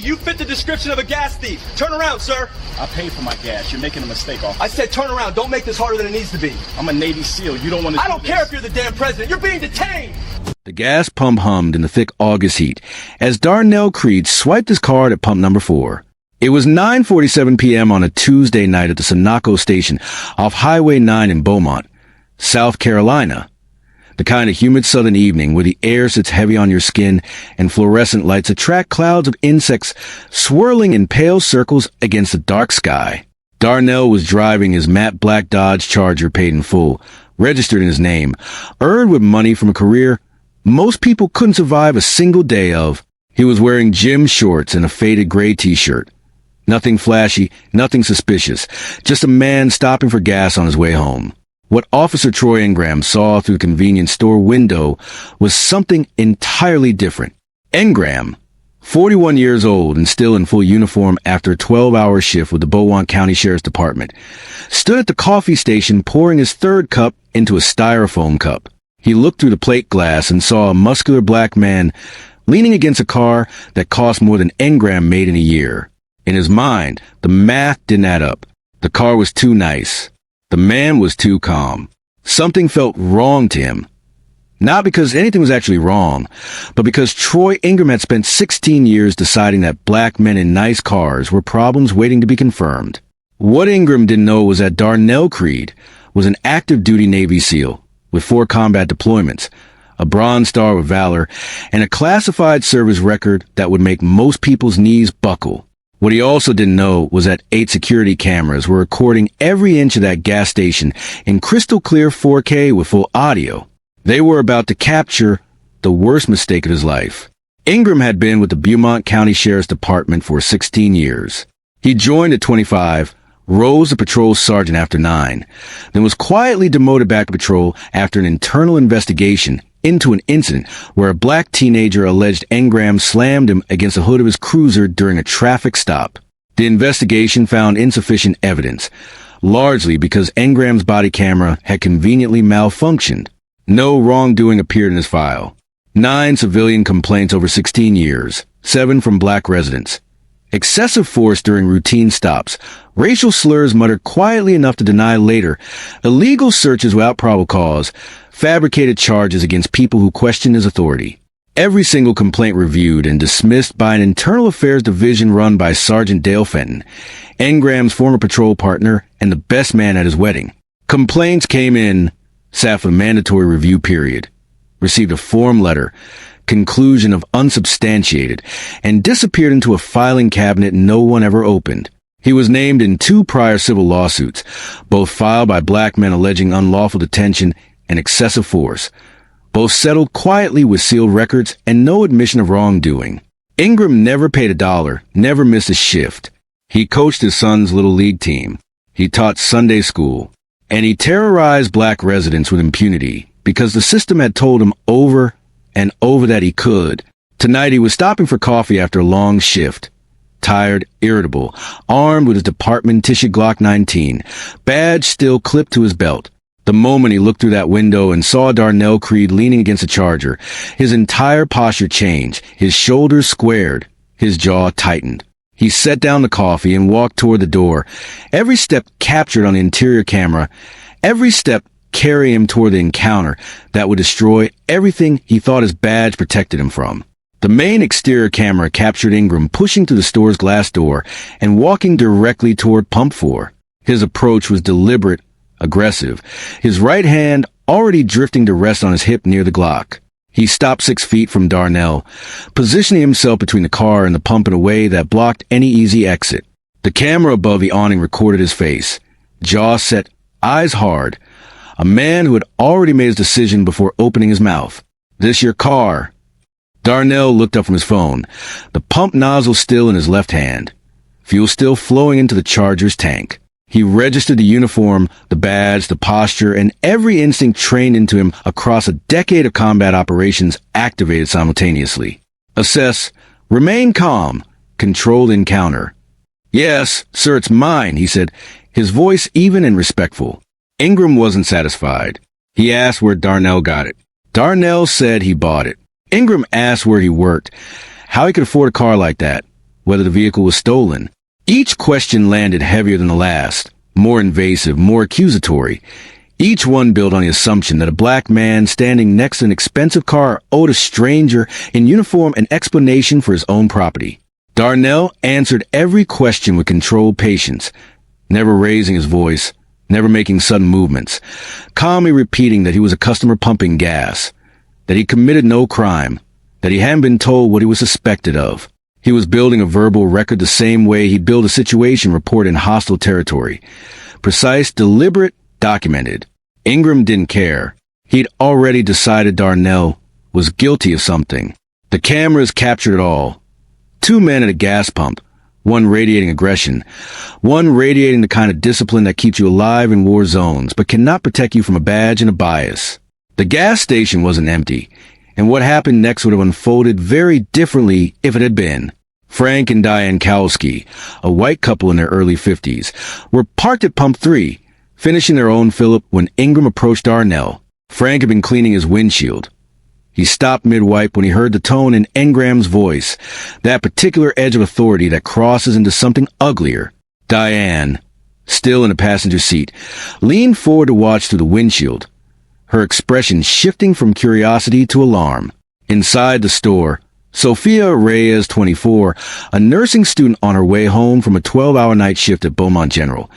You fit the description of a gas thief. Turn around, sir. I paid for my gas. You're making a mistake, officer. I said turn around. Don't make this harder than it needs to be. I'm a Navy SEAL. You don't want to I don't care if you're the damn president. You're being detained. The gas pump hummed in the thick August heat as Darnell Creed swiped his card at pump number 4. It was 9:47 p.m. on a Tuesday night at the Sunoco station off Highway 9 in Beaumont, South Carolina. The kind of humid southern evening where the air sits heavy on your skin and fluorescent lights attract clouds of insects swirling in pale circles against the dark sky. Darnell was driving his matte black Dodge Charger paid in full, registered in his name, earned with money from a career most people couldn't survive a single day of. He was wearing gym shorts and a faded gray t-shirt. Nothing flashy, nothing suspicious, just a man stopping for gas on his way home. What Officer Troy Ingram saw through the convenience store window was something entirely different. Ingram, 41 years old and still in full uniform after a 12-hour shift with the Beaumont County Sheriff's Department, stood at the coffee station pouring his third cup into a styrofoam cup. He looked through the plate glass and saw a muscular black man leaning against a car that cost more than Ingram made in a year. In his mind, the math didn't add up. The car was too nice. The man was too calm. Something felt wrong to him. Not because anything was actually wrong, but because Troy Ingram had spent 16 years deciding that black men in nice cars were problems waiting to be confirmed. What Ingram didn't know was that Darnell Creed was an active-duty Navy SEAL with 4 combat deployments, a Bronze Star with Valor, and a classified service record that would make most people's knees buckle. What he also didn't know was that 8 security cameras were recording every inch of that gas station in crystal clear 4K with full audio. They were about to capture the worst mistake of his life. Ingram had been with the Beaumont County Sheriff's Department for 16 years. He joined at 25, rose to patrol sergeant after 9, then was quietly demoted back to patrol after an internal investigation into an incident where a black teenager alleged Ingram slammed him against the hood of his cruiser during a traffic stop. The investigation found insufficient evidence, largely because Ingram's body camera had conveniently malfunctioned. No wrongdoing appeared in his file. 9 civilian complaints over 16 years, 7 from black residents. Excessive force during routine stops, racial slurs muttered quietly enough to deny later, illegal searches without probable cause, fabricated charges against people who questioned his authority. Every single complaint reviewed and dismissed by an internal affairs division run by Sergeant Dale Fenton, Ingram's former patrol partner and the best man at his wedding. Complaints came in, sat for the mandatory review period, received a form letter, conclusion of unsubstantiated, and disappeared into a filing cabinet no one ever opened. He was named in 2 prior civil lawsuits, both filed by black men alleging unlawful detention and excessive force. Both settled quietly with sealed records and no admission of wrongdoing. Ingram never paid $1, never missed a shift. He coached his son's little league team. He taught Sunday school. And he terrorized black residents with impunity because the system had told him over and over that he could. Tonight he was stopping for coffee after a long shift. Tired, irritable, armed with his department tissue Glock 19, badge still clipped to his belt. The moment he looked through that window and saw Darnell Creed leaning against a Charger, his entire posture changed, his shoulders squared, his jaw tightened. He set down the coffee and walked toward the door, every step captured on the interior camera, every step carrying him toward the encounter that would destroy everything he thought his badge protected him from. The main exterior camera captured Ingram pushing through the store's glass door and walking directly toward pump 4. His approach was deliberate, aggressive, his right hand already drifting to rest on his hip near the Glock. He stopped 6 feet from Darnell, positioning himself between the car and the pump in a way that blocked any easy exit. The camera above the awning recorded his face, jaw set, eyes hard, a man who had already made his decision before opening his mouth. "This your car?" Darnell looked up from his phone, the pump nozzle still in his left hand, fuel still flowing into the Charger's tank. He registered the uniform, the badge, the posture, and every instinct trained into him across a decade of combat operations activated simultaneously. Assess, remain calm, controlled encounter. "Yes, sir, it's mine," he said, his voice even and respectful. Ingram wasn't satisfied. He asked where Darnell got it. Darnell said he bought it. Ingram asked where he worked, how he could afford a car like that. whether the vehicle was stolen. Each question landed heavier than the last, more invasive, more accusatory. Each one built on the assumption that a black man standing next to an expensive car owed a stranger in uniform an explanation for his own property. Darnell answered every question with controlled patience, never raising his voice, never making sudden movements, calmly repeating that he was a customer pumping gas, that he committed no crime, that he hadn't been told what he was suspected of. He was building a verbal record the same way he'd build a situation report in hostile territory. Precise, deliberate, documented. Ingram didn't care. He'd already decided Darnell was guilty of something. The cameras captured it all. Two men at a gas pump, one radiating aggression, one radiating the kind of discipline that keeps you alive in war zones but cannot protect you from a badge and a bias. The gas station wasn't empty, and what happened next would have unfolded very differently if it had been. Frank and Diane Kowalski, a white couple in their early 50s, were parked at Pump 3, finishing their own fill-up when Ingram approached Darnell. Frank had been cleaning his windshield. He stopped mid-wipe when he heard the tone in Ingram's voice, that particular edge of authority that crosses into something uglier. Diane, still in the passenger seat, leaned forward to watch through the windshield, her expression shifting from curiosity to alarm. Inside the store, Sophia Reyes, 24, a nursing student on her way home from a 12-hour night shift at Beaumont General,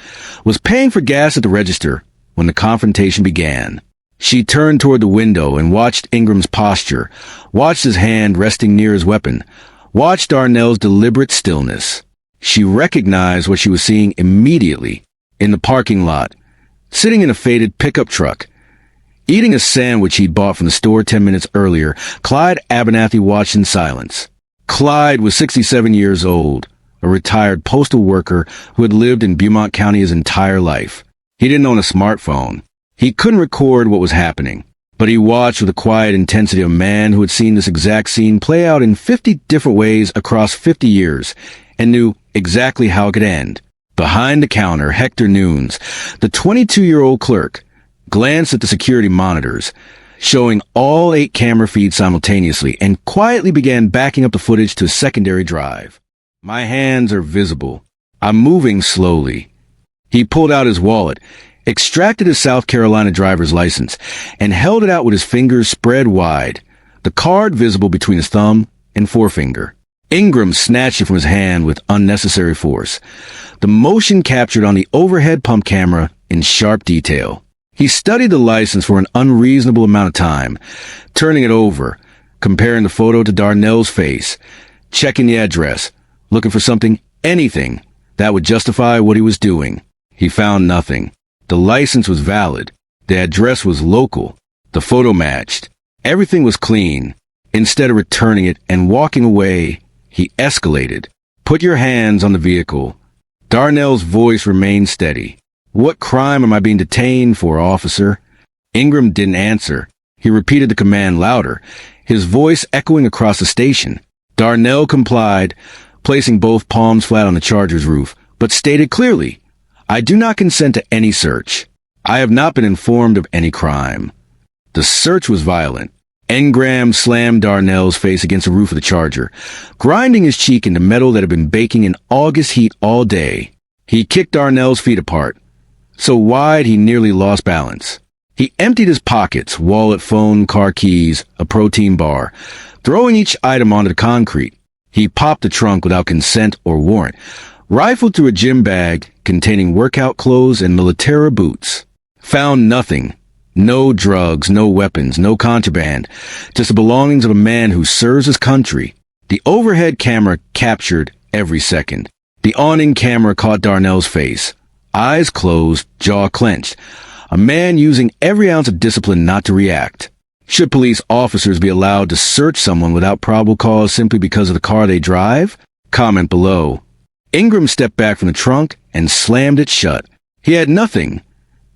was paying for gas at the register when the confrontation began. She turned toward the window and watched Ingram's posture, watched his hand resting near his weapon, watched Darnell's deliberate stillness. She recognized what she was seeing immediately. In the parking lot, sitting in a faded pickup truck, eating a sandwich he'd bought from the store 10 minutes earlier, Clyde Abernathy watched in silence. Clyde was 67 years old, a retired postal worker who had lived in Beaumont County his entire life. He didn't own a smartphone. He couldn't record what was happening, but he watched with the quiet intensity of a man who had seen this exact scene play out in 50 different ways across 50 years and knew exactly how it could end. Behind the counter, Hector Nunes, the 22-year-old clerk, glanced at the security monitors, showing all 8 camera feeds simultaneously, and quietly began backing up the footage to a secondary drive. My hands are visible. I'm moving slowly. He pulled out his wallet, extracted his South Carolina driver's license, and held it out with his fingers spread wide, the card visible between his thumb and forefinger. Ingram snatched it from his hand with unnecessary force, the motion captured on the overhead pump camera in sharp detail. He studied the license for an unreasonable amount of time, turning it over, comparing the photo to Darnell's face, checking the address, looking for something, anything, that would justify what he was doing. He found nothing. The license was valid. The address was local. The photo matched. Everything was clean. Instead of returning it and walking away, he escalated. "Put your hands on the vehicle." Darnell's voice remained steady. "What crime am I being detained for, officer?" Ingram didn't answer. He repeated the command louder, his voice echoing across the station. Darnell complied, placing both palms flat on the Charger's roof, but stated clearly, "I do not consent to any search. I have not been informed of any crime." The search was violent. Ingram slammed Darnell's face against the roof of the Charger, grinding his cheek into metal that had been baking in August heat all day. He kicked Darnell's feet apart, so wide he nearly lost balance. He emptied his pockets, wallet, phone, car keys, a protein bar, throwing each item onto the concrete. He popped the trunk without consent or warrant, rifled through a gym bag containing workout clothes and military boots. Found nothing. No drugs, no weapons, no contraband, just the belongings of a man who serves his country. The overhead camera captured every second. The awning camera caught Darnell's face, eyes closed, jaw clenched, a man using every ounce of discipline not to react. Should police officers be allowed to search someone without probable cause simply because of the car they drive? Comment below. Ingram stepped back from the trunk and slammed it shut. He had nothing.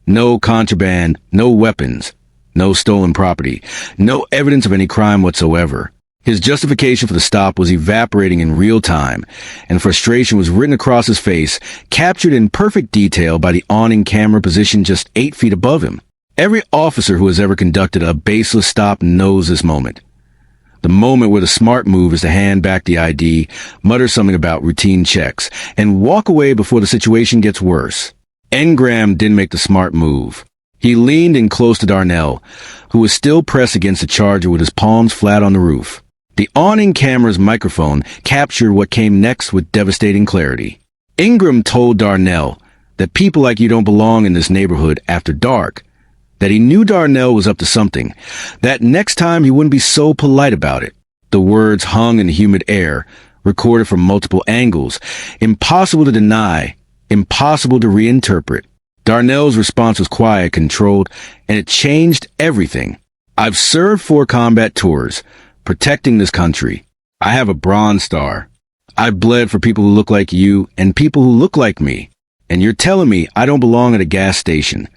No contraband, no weapons, no stolen property, no evidence of any crime whatsoever. His justification for the stop was evaporating in real time, and frustration was written across his face, captured in perfect detail by the awning camera positioned just 8 feet above him. Every officer who has ever conducted a baseless stop knows this moment. The moment where the smart move is to hand back the ID, mutter something about routine checks, and walk away before the situation gets worse. Engram didn't make the smart move. He leaned in close to Darnell, who was still pressed against the charger with his palms flat on the roof. The awning camera's microphone captured what came next with devastating clarity. Ingram told Darnell that people like you don't belong in this neighborhood after dark, that he knew Darnell was up to something, that next time he wouldn't be so polite about it. The words hung in the humid air, recorded from multiple angles, impossible to deny, impossible to reinterpret. Darnell's response was quiet, controlled, and it changed everything. I've served 4 combat tours, protecting this country. I have a Bronze Star. I've bled for people who look like you and people who look like me. And you're telling me I don't belong at a gas station.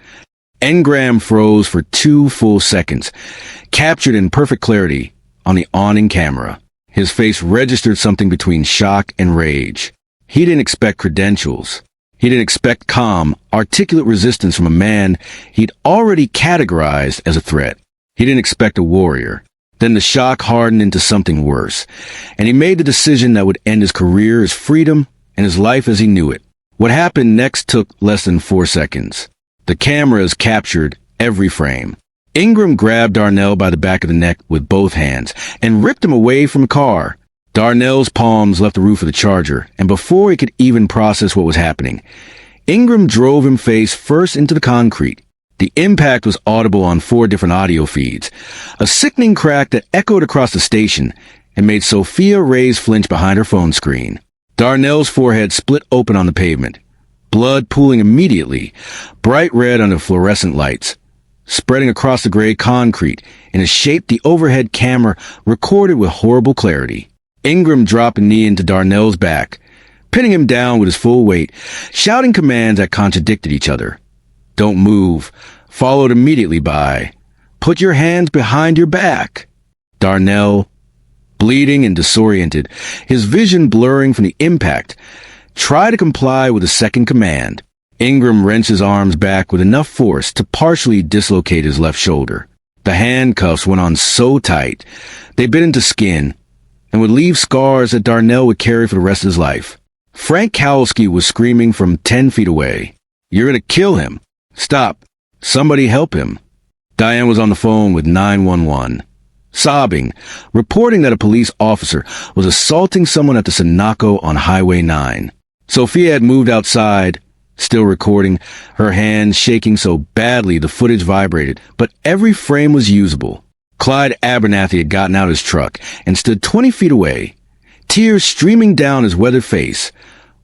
Engram froze for 2 full seconds, captured in perfect clarity on the awning camera. His face registered something between shock and rage. He didn't expect credentials. He didn't expect calm, articulate resistance from a man he'd already categorized as a threat. He didn't expect a warrior. Then the shock hardened into something worse, and he made the decision that would end his career, his freedom, and his life as he knew it. What happened next took less than 4 seconds. The cameras captured every frame. Ingram grabbed Darnell by the back of the neck with both hands and ripped him away from the car. Darnell's palms left the roof of the Charger, and before he could even process what was happening, Ingram drove him face first into the concrete. The impact was audible on 4 different audio feeds, a sickening crack that echoed across the station and made Sophia Reyes flinch behind her phone screen. Darnell's forehead split open on the pavement, blood pooling immediately, bright red under fluorescent lights, spreading across the gray concrete in a shape the overhead camera recorded with horrible clarity. Ingram dropped a knee into Darnell's back, pinning him down with his full weight, shouting commands that contradicted each other. Don't move, followed immediately by, put your hands behind your back. Darnell, bleeding and disoriented, his vision blurring from the impact, tried to comply with the second command. Ingram wrenched his arms back with enough force to partially dislocate his left shoulder. The handcuffs went on so tight, they bit into skin and would leave scars that Darnell would carry for the rest of his life. Frank Kowalski was screaming from 10 feet away. You're gonna kill him. Stop. Somebody help him. Diane was on the phone with 911, sobbing, reporting that a police officer was assaulting someone at the Sunoco on Highway 9. Sophia had moved outside, still recording, her hands shaking so badly the footage vibrated, but every frame was usable. Clyde Abernathy had gotten out of his truck and stood 20 feet away, tears streaming down his weathered face,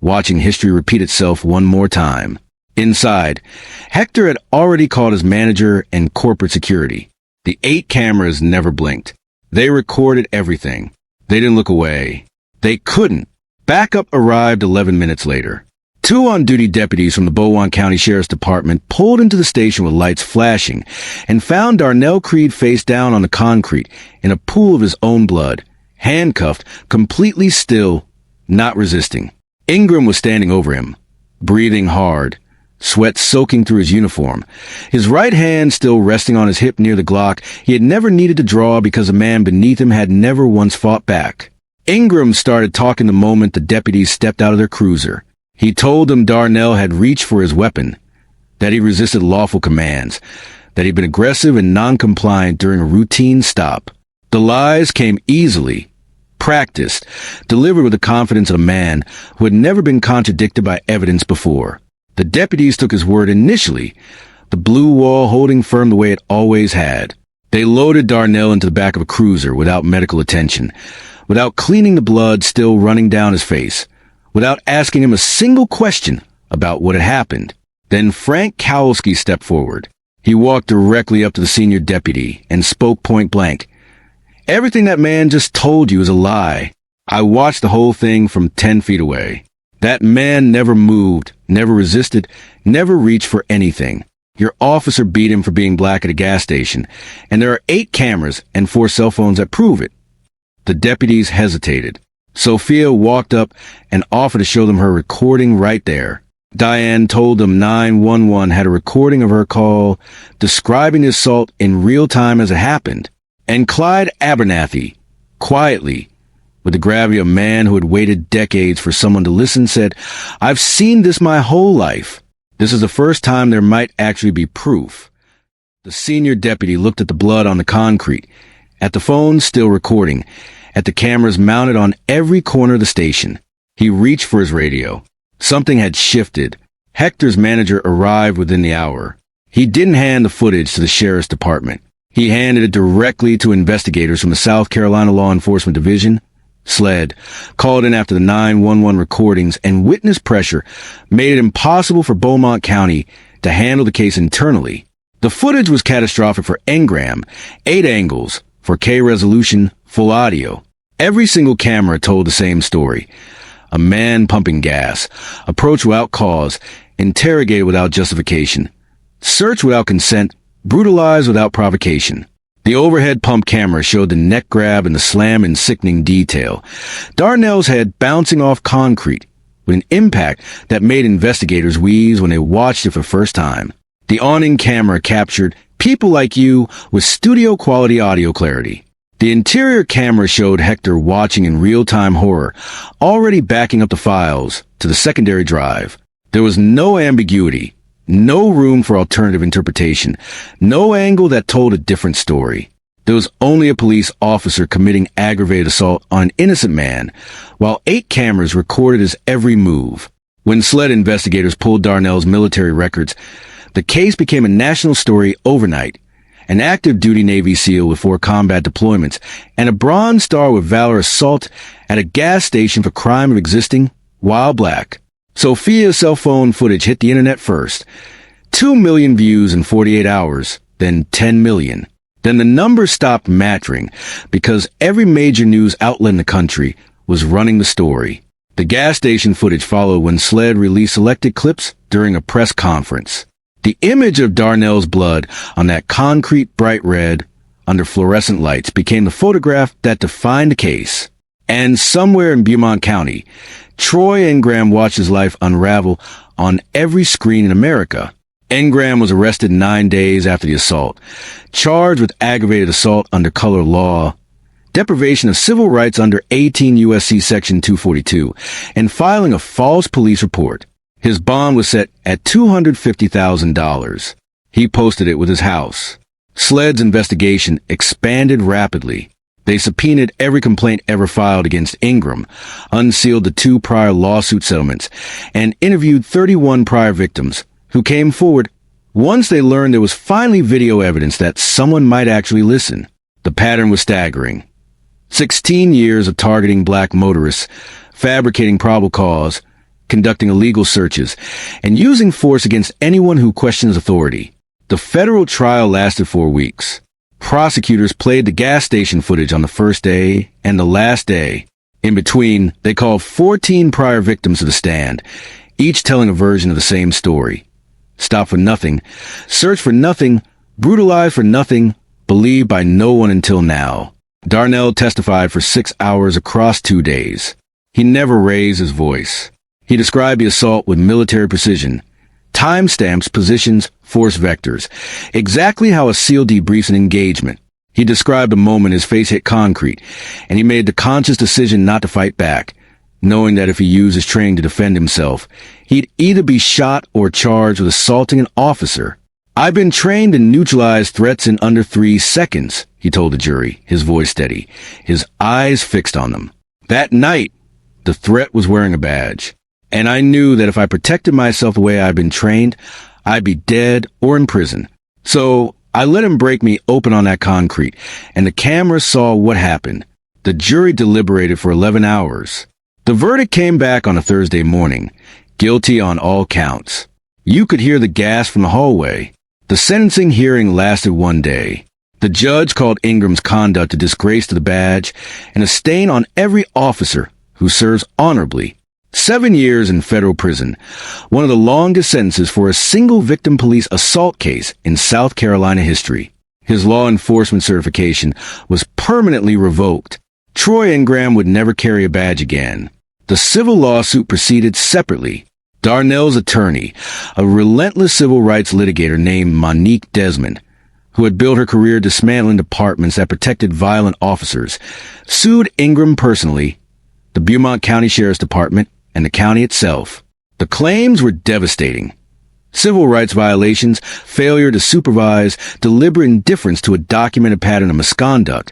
watching history repeat itself one more time. Inside, Hector had already called his manager and corporate security. The 8 cameras never blinked. They recorded everything. They didn't look away. They couldn't. Backup arrived 11 minutes later. 2 on-duty deputies from the Beaumont County Sheriff's Department pulled into the station with lights flashing and found Darnell Creed face down on the concrete in a pool of his own blood, handcuffed, completely still, not resisting. Ingram was standing over him, breathing hard, sweat soaking through his uniform, his right hand still resting on his hip near the Glock he had never needed to draw because the man beneath him had never once fought back. Ingram started talking the moment the deputies stepped out of their cruiser. He told them Darnell had reached for his weapon, that he resisted lawful commands, that he'd been aggressive and non-compliant during a routine stop. The lies came easily, practiced, delivered with the confidence of a man who had never been contradicted by evidence before. The deputies took his word initially, the blue wall holding firm the way it always had. They loaded Darnell into the back of a cruiser without medical attention, without cleaning the blood still running down his face, without asking him a single question about what had happened. Then Frank Kowalski stepped forward. He walked directly up to the senior deputy and spoke point blank. Everything that man just told you is a lie. I watched the whole thing from 10 feet away. That man never moved, never resisted, never reached for anything. Your officer beat him for being black at a gas station, and there are 8 cameras and 4 cell phones that prove it. The deputies hesitated. Sophia walked up and offered to show them her recording right there. Diane told them 911 had a recording of her call describing the assault in real time as it happened. And Clyde Abernathy Quietly, with the gravity of a man who had waited decades for someone to listen, said, "I've seen this my whole life. This is the first time there might actually be proof." The senior deputy looked at the blood on the concrete, at the phone still recording, at the cameras mounted on every corner of the station. He reached for his radio. Something had shifted. Hector's manager arrived within the hour. He didn't hand the footage to the sheriff's department. He handed it directly to investigators from the South Carolina Law Enforcement Division. SLED called in after the 911 recordings, and witness pressure made it impossible for Beaumont County to handle the case internally. The footage was catastrophic for Engram, 8 angles, 4K resolution, full audio. Every single camera told the same story. A man pumping gas, approached without cause, interrogated without justification, searched without consent, brutalized without provocation. The overhead pump camera showed the neck grab and the slam in sickening detail. Darnell's head bouncing off concrete with an impact that made investigators wheeze when they watched it for the first time. The awning camera captured "people like you" with studio-quality audio clarity. The interior camera showed Hector watching in real-time horror, already backing up the files to the secondary drive. There was no ambiguity. No room for alternative interpretation. No angle that told a different story. There was only a police officer committing aggravated assault on an innocent man, while 8 cameras recorded his every move. When SLED investigators pulled Darnell's military records, the case became a national story overnight. An active-duty Navy SEAL with 4 combat deployments, and a Bronze Star with Valor assault at a gas station for crime of existing while black. Sophia's cell phone footage hit the internet first. 2 million views in 48 hours, then 10 million. Then the numbers stopped mattering because every major news outlet in the country was running the story. The gas station footage followed when SLED released selected clips during a press conference. The image of Darnell's blood on that concrete bright red under fluorescent lights became the photograph that defined the case. And somewhere in Beaumont County, Troy Engram watched his life unravel on every screen in America. Engram was arrested 9 days after the assault, charged with aggravated assault under color law, deprivation of civil rights under 18 U.S.C. Section 242, and filing a false police report. His bond was set at $250,000. He posted it with his house. SLED's investigation expanded rapidly. They subpoenaed every complaint ever filed against Ingram, unsealed the 2 prior lawsuit settlements, and interviewed 31 prior victims who came forward once they learned there was finally video evidence that someone might actually listen. The pattern was staggering. 16 years of targeting black motorists, fabricating probable cause, conducting illegal searches, and using force against anyone who questions authority. The federal trial lasted 4 weeks. Prosecutors played the gas station footage on the first day and the last day. In between, they called 14 prior victims to the stand, each telling a version of the same story. Stopped for nothing, searched for nothing, brutalized for nothing, believed by no one until now. Darnell testified for 6 hours across 2 days. He never raised his voice. He described the assault with military precision. Timestamps, positions, force vectors. Exactly how a SEAL debriefs an engagement. He described the moment his face hit concrete, and he made the conscious decision not to fight back, knowing that if he used his training to defend himself, he'd either be shot or charged with assaulting an officer. "I've been trained to neutralize threats in under 3 seconds, he told the jury, his voice steady, his eyes fixed on them. That night, the threat was wearing a badge. And I knew that if I protected myself the way I'd been trained, I'd be dead or in prison. So I let him break me open on that concrete, and the camera saw what happened. The jury deliberated for 11 hours. The verdict came back on a Thursday morning, guilty on all counts. You could hear the gas from the hallway. The sentencing hearing lasted 1 day. The judge called Ingram's conduct a disgrace to the badge and a stain on every officer who serves honorably. 7 years in federal prison, one of the longest sentences for a single victim police assault case in South Carolina history. His law enforcement certification was permanently revoked. Troy Ingram would never carry a badge again. The civil lawsuit proceeded separately. Darnell's attorney, a relentless civil rights litigator named Monique Desmond, who had built her career dismantling departments that protected violent officers, sued Ingram personally, the Beaumont County Sheriff's Department, and the county itself. The claims were devastating. Civil rights violations, failure to supervise, deliberate indifference to a documented pattern of misconduct,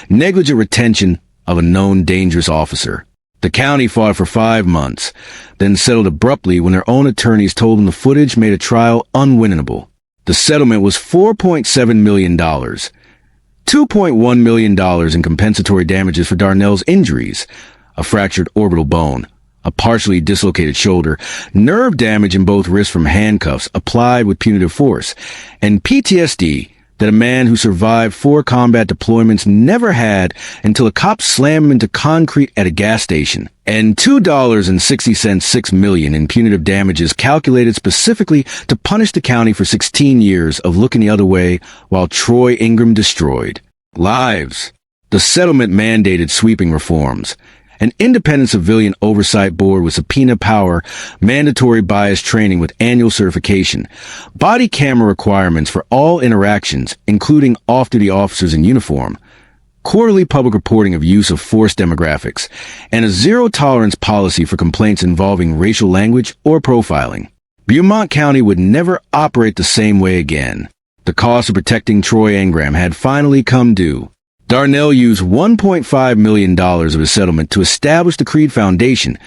negligent retention of a known dangerous officer. The county fought for 5 months, then settled abruptly when their own attorneys told them the footage made a trial unwinnable. The settlement was $4.7 million, $2.1 million in compensatory damages for Darnell's injuries, a fractured orbital bone, a partially dislocated shoulder, nerve damage in both wrists from handcuffs applied with punitive force, and PTSD that a man who survived 4 combat deployments never had until a cop slammed him into concrete at a gas station, and $2.60 $6 million in punitive damages calculated specifically to punish the county for 16 years of looking the other way while Troy Ingram destroyed lives. The settlement mandated sweeping reforms. An independent civilian oversight board with subpoena power, mandatory bias training with annual certification, body camera requirements for all interactions, including off-duty officers in uniform, quarterly public reporting of use of force demographics, and a zero-tolerance policy for complaints involving racial language or profiling. Beaumont County would never operate the same way again. The cost of protecting Troy Ingram had finally come due. Darnell used $1.5 million of his settlement to establish the Creed Foundation,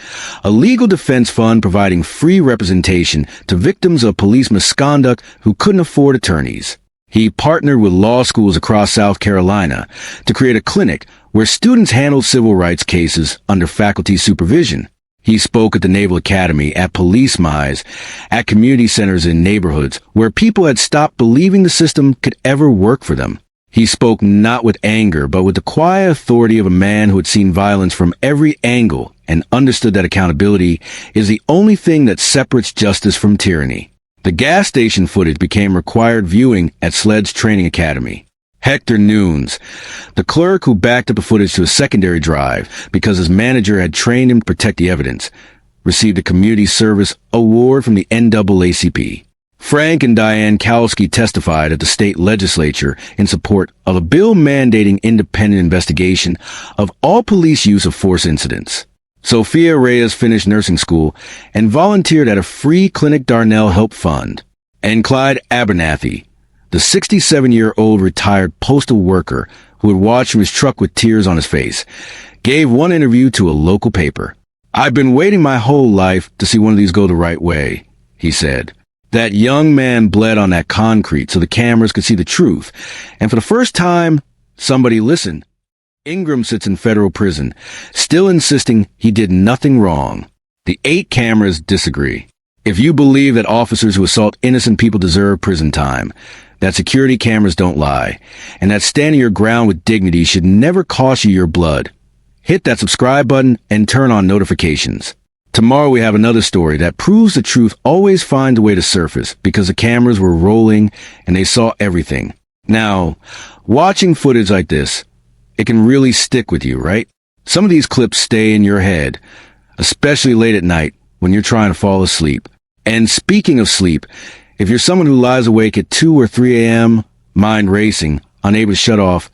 a legal defense fund providing free representation to victims of police misconduct who couldn't afford attorneys. He partnered with law schools across South Carolina to create a clinic where students handled civil rights cases under faculty supervision. He spoke at the Naval Academy, at police mize, at community centers in neighborhoods where people had stopped believing the system could ever work for them. He spoke not with anger, but with the quiet authority of a man who had seen violence from every angle and understood that accountability is the only thing that separates justice from tyranny. The gas station footage became required viewing at SLED's training academy. Hector Nunes, the clerk who backed up the footage to a secondary drive because his manager had trained him to protect the evidence, received a community service award from the NAACP. Frank and Diane Kowalski testified at the state legislature in support of a bill mandating independent investigation of all police use of force incidents. Sophia Reyes finished nursing school and volunteered at a free Clinic Darnell Help Fund. And Clyde Abernathy, the 67-year-old retired postal worker who had watched from his truck with tears on his face, gave one interview to a local paper. "I've been waiting my whole life to see one of these go the right way," he said. That young man bled on that concrete so the cameras could see the truth. And for the first time, somebody listened. Ingram sits in federal prison, still insisting he did nothing wrong. The 8 cameras disagree. If you believe that officers who assault innocent people deserve prison time, that security cameras don't lie, and that standing your ground with dignity should never cost you your blood, hit that subscribe button and turn on notifications. Tomorrow we have another story that proves the truth always finds a way to surface because the cameras were rolling and they saw everything. Now, watching footage like this, it can really stick with you, right? Some of these clips stay in your head, especially late at night when you're trying to fall asleep. And speaking of sleep, if you're someone who lies awake at 2 or 3 a.m., mind racing, unable to shut off,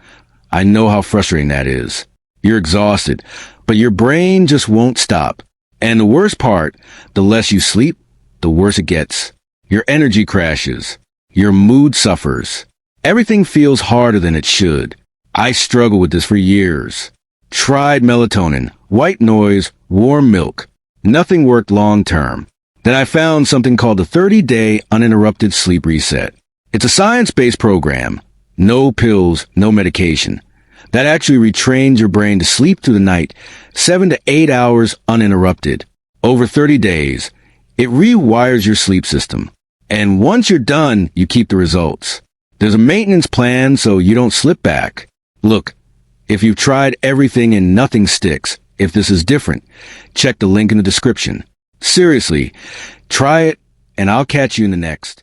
I know how frustrating that is. You're exhausted, but your brain just won't stop. And the worst part, the less you sleep, the worse it gets. Your energy crashes. Your mood suffers. Everything feels harder than it should. I struggled with this for years. Tried melatonin, white noise, warm milk. Nothing worked long term. Then I found something called the 30-Day Uninterrupted Sleep Reset. It's a science-based program. No pills, no medication. That actually retrains your brain to sleep through the night, 7 to 8 hours uninterrupted. Over 30 days, it rewires your sleep system. And once you're done, you keep the results. There's a maintenance plan so you don't slip back. Look, if you've tried everything and nothing sticks, if this is different, check the link in the description. Seriously, try it, and I'll catch you in the next.